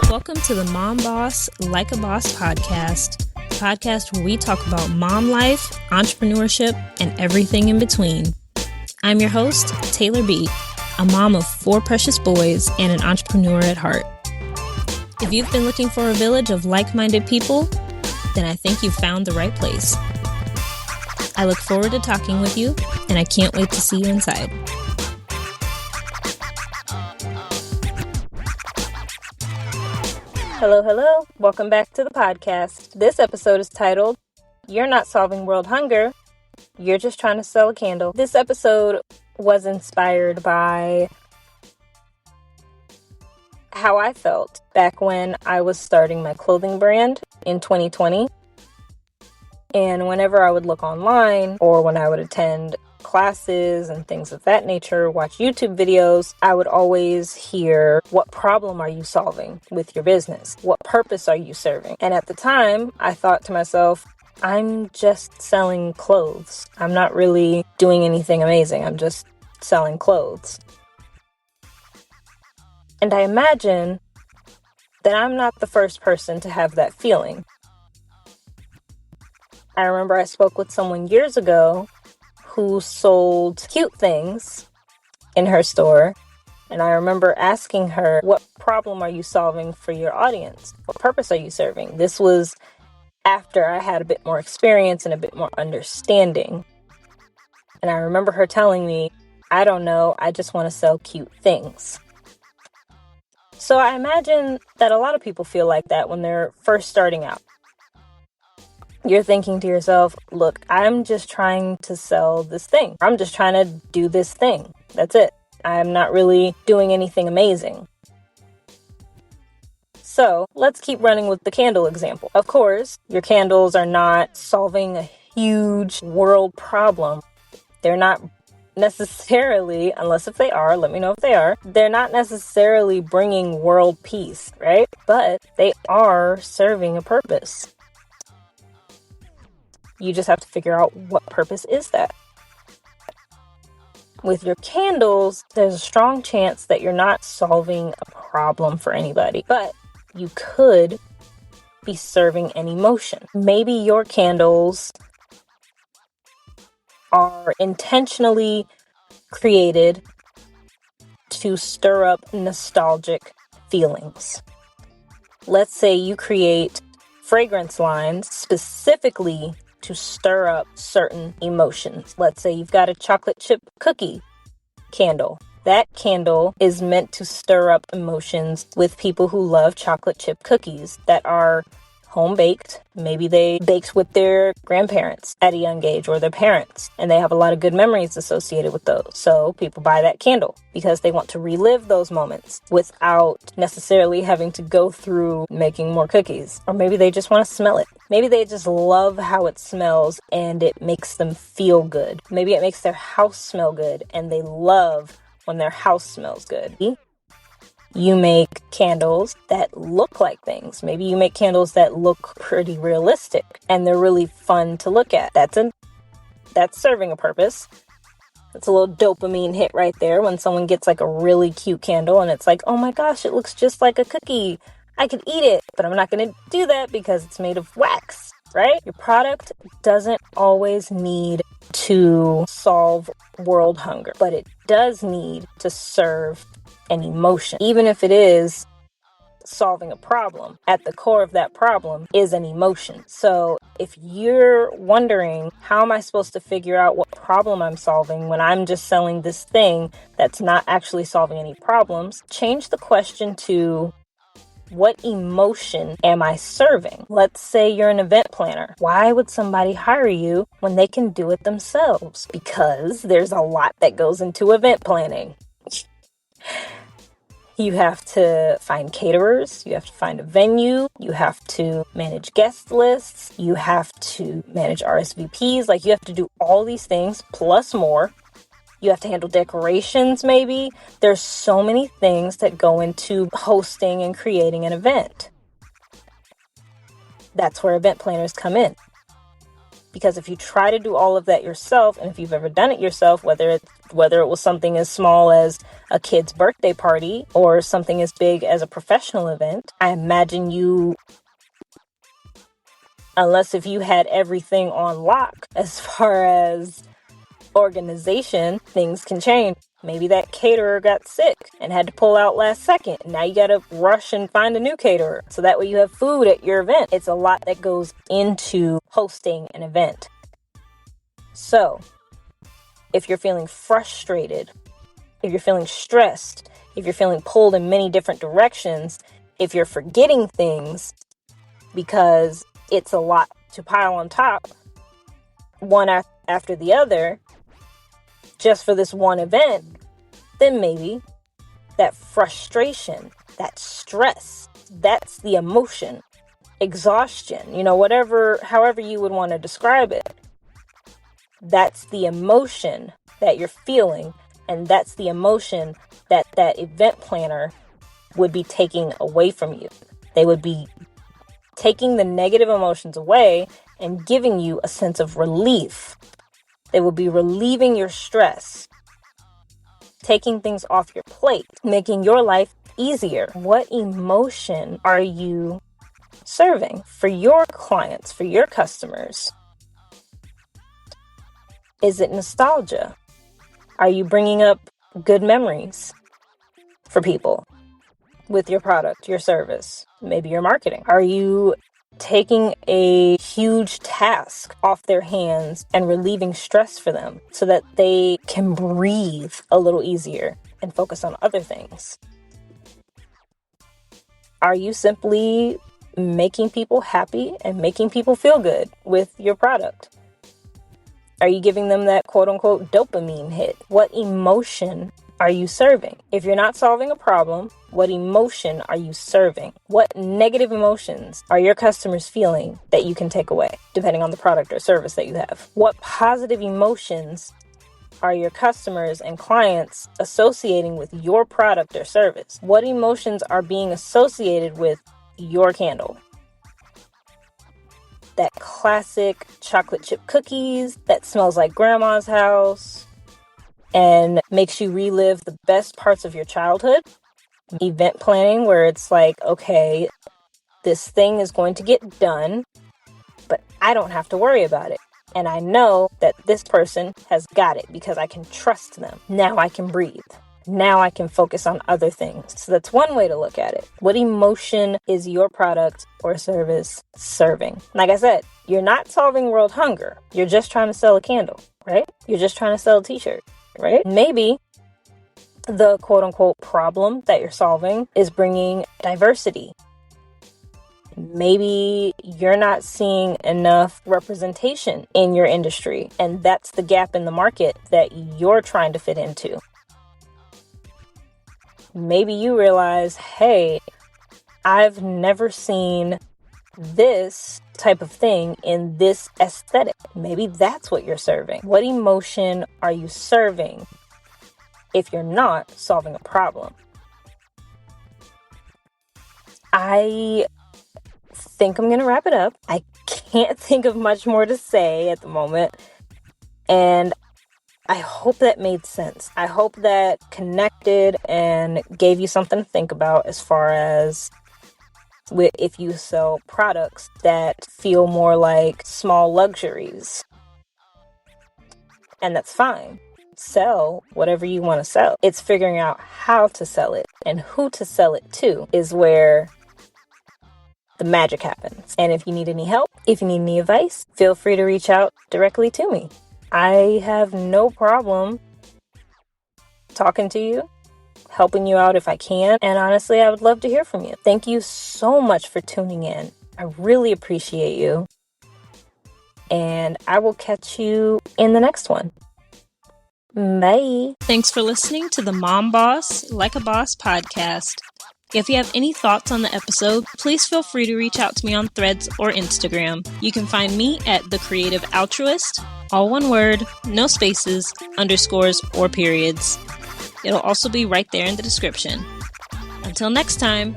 Welcome to the Mom Boss Like a Boss podcast where we talk about mom life, entrepreneurship, and everything in between. I'm your host, Taylor B., a mom of 4 precious boys and an entrepreneur at heart. If you've been looking for a village of like-minded people, then I think you've found the right place. I look forward to talking with you, and I can't wait to see you inside. Hello. Welcome back to the podcast. This episode is titled, You're Not Solving World Hunger, You're Just Trying to Sell a Candle. This episode was inspired by how I felt back when I was starting my clothing brand in 2020. And whenever I would look online or when I would attend classes and things of that nature, watch YouTube videos, I would always hear, what problem are you solving with your business? What purpose are you serving? And at the time, I thought to myself, I'm just selling clothes. I'm not really doing anything amazing. I'm just selling clothes. And I imagine that I'm not the first person to have that feeling. I remember I spoke with someone years ago who sold cute things in her store. And I remember asking her, what problem are you solving for your audience? What purpose are you serving? This was after I had a bit more experience and a bit more understanding. And I remember her telling me, I don't know, I just want to sell cute things. So I imagine that a lot of people feel like that when they're first starting out. You're thinking to yourself, look, I'm just trying to sell this thing. I'm just trying to do this thing. That's it. I'm not really doing anything amazing. So let's keep running with the candle example. Of course, your candles are not solving a huge world problem. They're not necessarily, unless if they are, let me know if they are, they're not necessarily bringing world peace, right? But they are serving a purpose. You just have to figure out what purpose is that. With your candles, there's a strong chance that you're not solving a problem for anybody, but you could be serving an emotion. Maybe your candles are intentionally created to stir up nostalgic feelings. Let's say you create fragrance lines specifically to stir up certain emotions. Let's say you've got a chocolate chip cookie candle. That candle is meant to stir up emotions with people who love chocolate chip cookies that are home baked. Maybe they baked with their grandparents at a young age or their parents, and they have a lot of good memories associated with those. So people buy that candle because they want to relive those moments without necessarily having to go through making more cookies. Or maybe they just want to smell it. Maybe they just love how it smells and it makes them feel good. Maybe it makes their house smell good and they love when their house smells good. You make candles that look like things. Maybe you make candles that look pretty realistic and they're really fun to look at. That's serving a purpose. It's a little dopamine hit right there when someone gets like a really cute candle and it's like, oh my gosh, it looks just like a cookie. I could eat it, but I'm not going to do that because it's made of wax, right? Your product doesn't always need to solve world hunger, but it does need to serve an emotion. Even if it is solving a problem, at the core of that problem is an emotion. So if you're wondering, how am I supposed to figure out what problem I'm solving when I'm just selling this thing that's not actually solving any problems, change the question to, what emotion am I serving? Let's say you're an event planner. Why would somebody hire you when they can do it themselves? Because there's a lot that goes into event planning. You have to find caterers, you have to find a venue, you have to manage guest lists, you have to manage RSVPs, like you have to do all these things plus more. You have to handle decorations maybe. There's so many things that go into hosting and creating an event. That's where event planners come in. Because if you try to do all of that yourself, and if you've ever done it yourself, whether it's whether it was something as small as a kid's birthday party or something as big as a professional event. I imagine you, unless if you had everything on lock as far as organization, things can change. Maybe that caterer got sick and had to pull out last second. Now you got to rush and find a new caterer so that way you have food at your event. It's a lot that goes into hosting an event. So if you're feeling frustrated, if you're feeling stressed, if you're feeling pulled in many different directions, if you're forgetting things because it's a lot to pile on top, one after the other, just for this one event, then maybe that frustration, that stress, that's the emotion, exhaustion, however you would want to describe it. That's the emotion that you're feeling, and that's the emotion that event planner would be taking away from you. They would be taking the negative emotions away and giving you a sense of relief. They will be relieving your stress, taking things off your plate, making your life easier. What emotion are you serving for your clients, for your customers? Is it nostalgia? Are you bringing up good memories for people with your product, your service, maybe your marketing? Are you taking a huge task off their hands and relieving stress for them so that they can breathe a little easier and focus on other things? Are you simply making people happy and making people feel good with your product? Are you giving them that quote unquote dopamine hit? What emotion are you serving? If you're not solving a problem, what emotion are you serving? What negative emotions are your customers feeling that you can take away, depending on the product or service that you have? What positive emotions are your customers and clients associating with your product or service? What emotions are being associated with your candle? That classic chocolate chip cookies that smells like grandma's house and makes you relive the best parts of your childhood. Event planning where it's like, okay, this thing is going to get done, but I don't have to worry about it. And I know that this person has got it because I can trust them. Now I can breathe. Now I can focus on other things. So that's one way to look at it. What emotion is your product or service serving? Like I said, you're not solving world hunger. You're just trying to sell a candle, right? You're just trying to sell a t-shirt, right? Maybe the quote unquote problem that you're solving is bringing diversity. Maybe you're not seeing enough representation in your industry, and that's the gap in the market that you're trying to fit into. Maybe you realize, hey, I've never seen this type of thing in this aesthetic. Maybe that's what you're serving. What emotion are you serving if you're not solving a problem? I think I'm going to wrap it up. I can't think of much more to say at the moment. And I hope that made sense. I hope that connected and gave you something to think about as far as if you sell products that feel more like small luxuries. And that's fine. Sell whatever you want to sell. It's figuring out how to sell it and who to sell it to is where the magic happens. And if you need any help, if you need any advice, feel free to reach out directly to me. I have no problem talking to you, helping you out if I can. And honestly, I would love to hear from you. Thank you so much for tuning in. I really appreciate you. And I will catch you in the next one. Bye. Thanks for listening to the Mom Boss Like a Boss podcast. If you have any thoughts on the episode, please feel free to reach out to me on Threads or Instagram. You can find me at The Creative Altruist, all one word, no spaces, underscores, or periods. It'll also be right there in the description. Until next time.